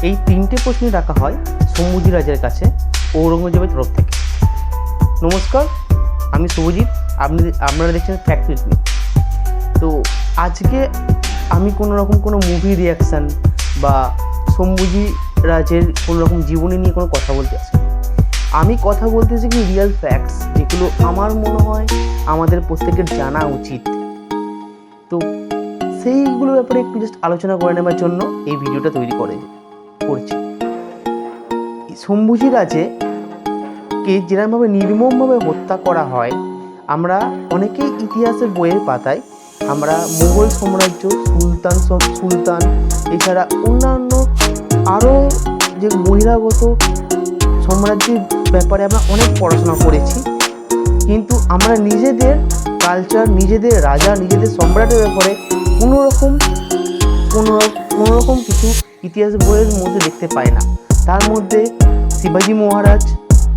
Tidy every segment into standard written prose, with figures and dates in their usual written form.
এই তিনটে প্রশ্ন রাখা হয় শম্ভুজি রাজের কাছে ঔরঙ্গজেবের তরফ থেকে। নমস্কার, আমি শুভজিৎ, আপনারা দেখছেন ফ্যাক্ট উইথ মি। তো আজকে আমি কোনো মুভি রিয়াকশান বা শম্ভুজি রাজের কোনো রকম জীবনী নিয়ে কোনো কথা বলতে আসি। আমি কথা বলতেছি কি রিয়েল ফ্যাক্টস, যেগুলো আমার মনে হয় আমাদের প্রত্যেকের জানা উচিত। তো সেইগুলোর ব্যাপারে একটু জাস্ট আলোচনা করে নেবার জন্য এই ভিডিওটা তৈরি করছি। শম্ভুজি রাজকে যেরকমভাবে নির্মমভাবে হত্যা করা হয়, আমরা অনেকেই ইতিহাসের বইয়ের পাতায় আমরা মুঘল সাম্রাজ্য, সুলতান এছাড়া অন্যান্য আরও যে বহিরাগত সাম্রাজ্যের ব্যাপারে আমরা অনেক পড়াশোনা করেছি, কিন্তু আমরা নিজেদের কালচার, নিজেদের রাজা, নিজেদের সম্রাটের ব্যাপারে কোনোরকম কিছু ইতিহাস বইয়ের মধ্যে দেখতে পাই না। তার মধ্যে শিবাজি মহারাজ,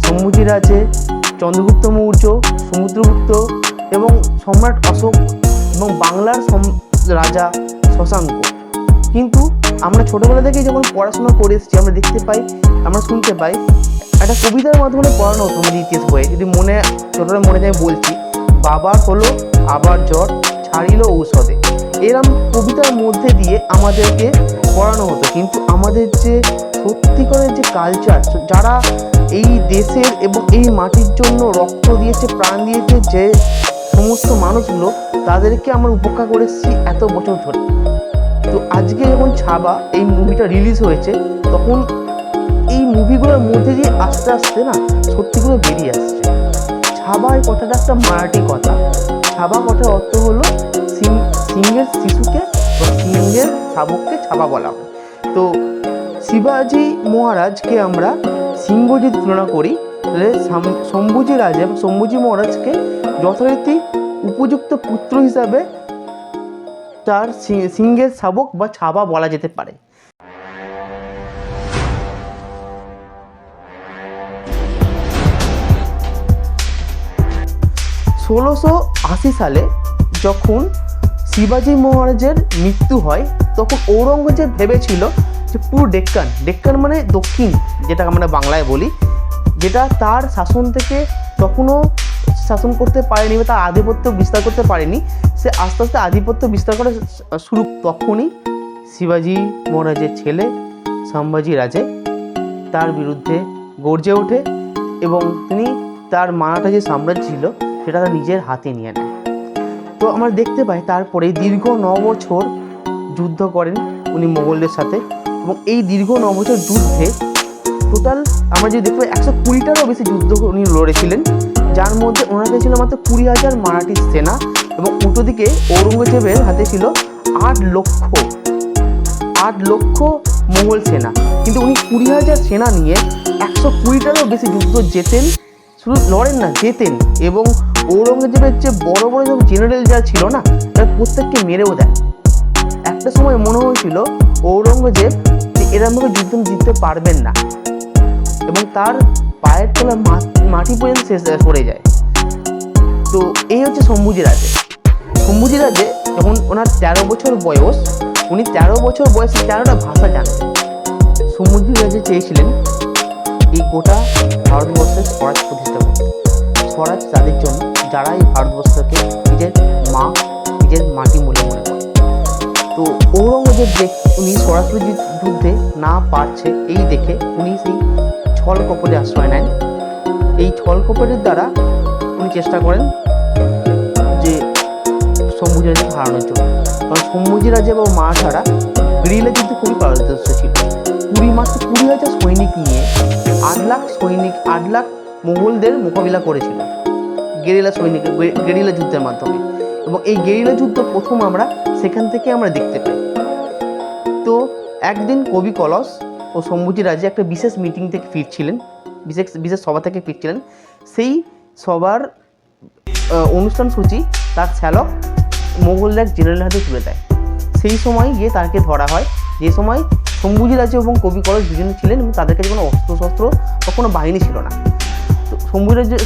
শম্ভুজি রাজে, চন্দ্রগুপ্ত মৌর্য, সমুদ্রগুপ্ত এবং সম্রাট অশোক এবং বাংলার রাজা শশাঙ্ক। কিন্তু আমরা ছোটোবেলা থেকেই যখন পড়াশোনা করে এসেছি, আমরা দেখতে পাই, আমরা শুনতে পাই, একটা কবিতার মাধ্যমে পড়ানো হতো আমাদের ইতিহাস বইয়ে। যদি ছোটোবেলা মনে যায় বলছি, বাবার হলো আবার জ্বর, ছাড়িল ঔষধে, এরম কবিতার মধ্যে দিয়ে আমাদেরকে পড়ানো হতো। কিন্তু আমাদের যে সত্যিকারের যে কালচার, যারা এই দেশের এবং এই মাটির জন্য রক্ত দিয়েছে, প্রাণ দিয়েছে, যে সমস্ত মানুষগুলো, তাদেরকে আমরা উপেক্ষা করেছি এত বছর ধরে। তো আজকে যখন ছাবা এই মুভিটা রিলিজ হয়েছে, তখন এই মুভিগুলোর মধ্যে দিয়ে আস্তে আস্তে না সত্যিগুলো বেরিয়ে আসছে। ছাবা এই কথাটা একটা মারাঠি কথা। ছাবা কথার অর্থ হলো সিংহের শিশুকে বা সিংহের শাবককে ছাবা বলা হয়। তো শিবাজি মহারাজকে আমরা সিংহ যদি তুলনা করি, তাহলে শম্ভুজি রাজা এবং শম্ভুজি মহারাজকে যথারীতি উপযুক্ত পুত্র হিসাবে তার সিংহের শাবক বা ছাবা বলা যেতে পারে। সালে যখন শিবাজি মহারাজের মৃত্যু হয়, তখন ঔরঙ্গজেব ভেবেছিল যে পুরো ডেক্কান মানে দক্ষিণ, যেটা আমরা বাংলায় বলি, যেটা তার শাসন থেকে তখনও শাসন করতে পারেনি বা তার আধিপত্য বিস্তার করতে পারেনি, সে আস্তে আস্তে আধিপত্য বিস্তার করা শুরু। তখনই শিবাজি মহারাজের ছেলে সম্ভাজি রাজে তার বিরুদ্ধে গর্জে ওঠে এবং তিনি তার মারাঠা যে সাম্রাজ্য ছিল সেটা তার নিজের হাতে নিয়ে নেয়। তো আমরা দেখতে পাই তারপরে দীর্ঘ 9 বছর যুদ্ধ করেন উনি মোগলদের সাথে, এবং এই দীর্ঘ 9 বছর যুদ্ধে টোটাল আমরা যদি দেখতে পাই 120টারও বেশি যুদ্ধ উনি লড়েছিলেন, যার মধ্যে ওনার কাছে ছিল মাত্র 20,000 মারাঠি সেনা এবং উল্টো দিকে ঔরঙ্গজেবের হাতে ছিল 8 লক্ষ মোগল সেনা। কিন্তু উনি 20,000 সেনা নিয়ে 120টারও বেশি যুদ্ধ জেতেন, শুধু লড়েন না, জেতেন। এবং ঔরঙ্গজেবের যে বড় বড় সব জেনারেল যারা ছিল না, তারা প্রত্যেককে মেরেও দেয়। একটা সময় মনে হয়েছিল ঔরঙ্গজেব যে এরকমভাবে যুদ্ধ জিততে পারবেন না, এবং তার পায়ের তলা মাটি পর্যন্ত শেষ সরে যায়। তো এই হচ্ছে শম্ভুজি রাজে যখন ওনার 13 বছর বয়স, উনি 13 বছর বয়সে 13টা ভাষা জানতেন। শম্ভুজি রাজে চেয়েছিলেন এই গোটা ভারতবর্ষের স্বরাজ প্রতিষ্ঠা করতে। স্বরাজ তাদের জন্য যারা এই ভারতবর্ষকে নিজের মা, নিজের মাটি বলে মনে করে। তো ঔরঙ্গজেব উনি সরাসরি যুদ্ধে না পারছে এই দেখে উনি সেই ছল কপটে আশ্রয় নেন। এই ছল কপটের দ্বারা উনি চেষ্টা করেন যে শম্ভুজি রাজাকে হারানোর জন্য। কারণ শম্ভুজি রাজা এবং মারাঠারা গেরিলা যুদ্ধে খুবই পারদর্শী ছিল। মাত্র 20,000 সৈনিক নিয়ে 8 লাখ মোগলদের মোকাবিলা করেছিল গেরিলা যুদ্ধের মাধ্যমে। এবং এই গেরিলা যুদ্ধ প্রথম আমরা সেখান থেকে আমরা দেখতে পাই। তো একদিন কবি কলস ও শম্ভুজি রাজে একটা বিশেষ মিটিং থেকে ফিরছিলেন, বিশেষ সভা থেকে ফিরছিলেন। সেই সভার অনুষ্ঠান সূচি তার শ্যালক মোগলদের এক জেনারেল হাতে তুলে দেয়। সেই সময় গিয়ে তাকে ধরা হয়, যে সময় শম্ভুজি রাজে এবং কবি কলস দুজনে ছিলেন এবং তাদের কাছে কোনো অস্ত্রশস্ত্র বা কোনো বাহিনী ছিল না। তো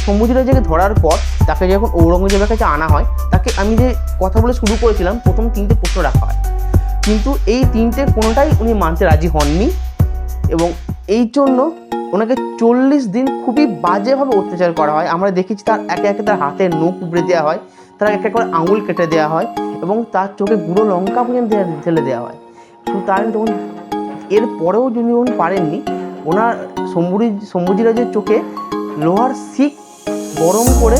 শম্ভুজি রাজাকে ধরার পর তাকে যখন ঔরঙ্গজেবের কাছে আনা হয়, তাকে আমি যে কথা বলে শুরু করেছিলাম, প্রথম 3টে প্রশ্ন রাখা হয়, কিন্তু এই 3টে কোনোটাই উনি মানতে রাজি হননি। এবং এই জন্য ওনাকে 40 দিন খুবই বাজেভাবে অত্যাচার করা হয়। আমরা দেখেছি তার একে একে তার হাতের নখ উপড়ে দেওয়া হয়, তার এক এক করে আঙুল কেটে দেওয়া হয় এবং তার চোখে গুঁড়ো লঙ্কা পর্যন্ত ঢেলে দেওয়া হয়। শুধু তার যখন এরপরেও যিনি পারেননি, ওনার শম্ভুজিরাজের চোখে লোহার শিক গরম করে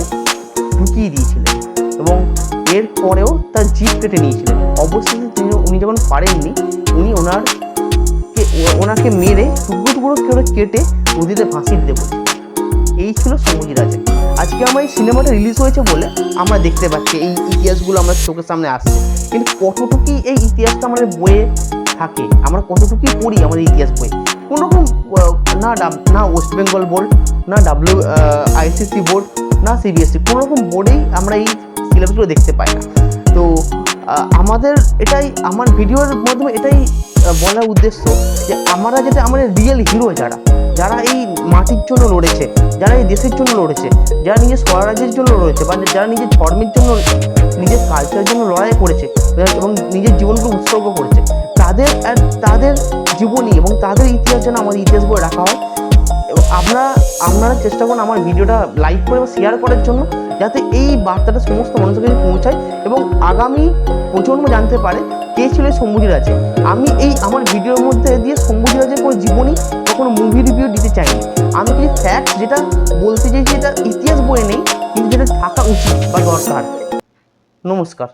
ঢুকিয়ে দিয়েছিলেন এবং এরপরেও তার জিভ কেটে নিয়েছিলেন। অবশেষে উনি যখন পারেননি, উনি ওনাকে মেরে টুকরো টুকরো করে কেটে নদীতে ভাসিয়ে দিতে বলেছিলেন। এই ছিল শম্ভুজিরাজের। আজকে আমার এই সিনেমাটা রিলিজ হয়েছে বলে আমরা দেখতে পাচ্ছি এই ইতিহাসগুলো আমার চোখের সামনে আসছে, কিন্তু কতটুকুই এই ইতিহাসটা আমাদের বইয়ে থাকে, আমরা কতটুকুই পড়ি আমাদের ইতিহাস বই। কোনোরকম না ওয়েস্ট বেঙ্গল বোর্ড, না ICSE বোর্ড, না CBSE, কোনোরকম বোর্ডেই আমরা এই সিলেবাসগুলো দেখতে পাই না। তো আমার ভিডিওর মাধ্যমে এটাই বলার উদ্দেশ্য যে আমাদের রিয়েল হিরো যারা এই মাটির জন্য লড়েছে, যারা এই দেশের জন্য লড়েছে, যারা নিজের স্বরাজ্যের জন্য লড়েছে, বা যারা নিজের ধর্মের জন্য, নিজের কালচারের জন্য লড়াই করেছে এবং নিজের জীবনকে উৎসর্গ করেছে, তাদের জীবনী এবং তাদের ইতিহাস যেন আমাদের ইতিহাস বই রাখা হয়। এবং আপনারা চেষ্টা করুন আমার ভিডিওটা লাইক করে বা শেয়ার করার জন্য, যাতে এই বার্তাটা সমস্ত মানুষের কাছে পৌঁছায় এবং আগামী প্রজন্ম জানতে পারে কে ছিল শম্ভুজিরাজে। আমি আমার ভিডিওর মধ্যে দিয়ে শম্ভুজিরাজের কোনো জীবনী বা কোনো মুভি রিভিউ দিতে চাইনি। আমি কিছু ফ্যাক্ট যেটা বলতে চাইছি, এটা ইতিহাস বইয়ে নেই, কিন্তু যেটা থাকা উচিত বা দরকার। নমস্কার।